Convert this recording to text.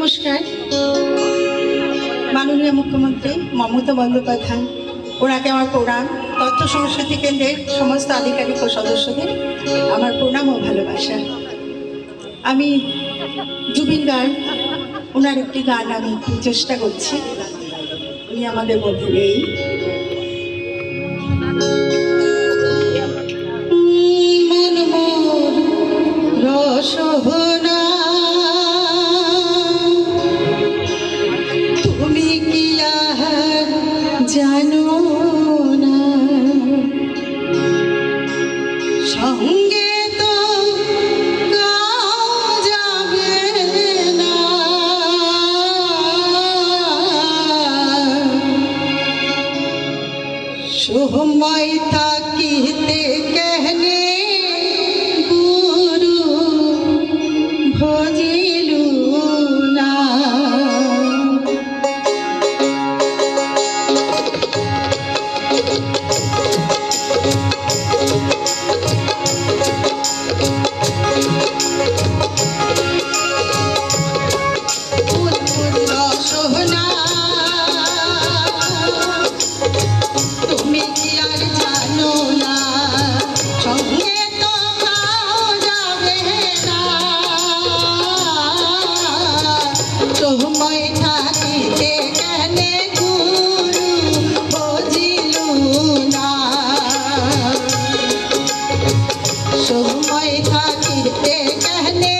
নমস্কার। মাননীয় মুখ্যমন্ত্রী মমতা বন্দ্যোপাধ্যায়, ওনাকে আমার প্রণাম। তথ্য সংস্কৃতি কেন্দ্রের সমস্ত আধিকারিক ও সদস্যদের আমার প্রণাম ও ভালোবাসা। আমি জুবিন গার্গ, ওনার একটি গান আমি একটু চেষ্টা করছি, উনি আমাদের মধ্যে নেই। রসভনা তুমি কি আর জানো না, সঙ্গে তো গাও যাবে না, সময় থাকিতে কেহনে ভজিলু না। সোহনা তুমি কি আর জানো না, সঙ্গে তো গাও যাবে না, সময় থাকিতে কেনে গুরু বুঝিলু না, সময় থাকিতে কেনে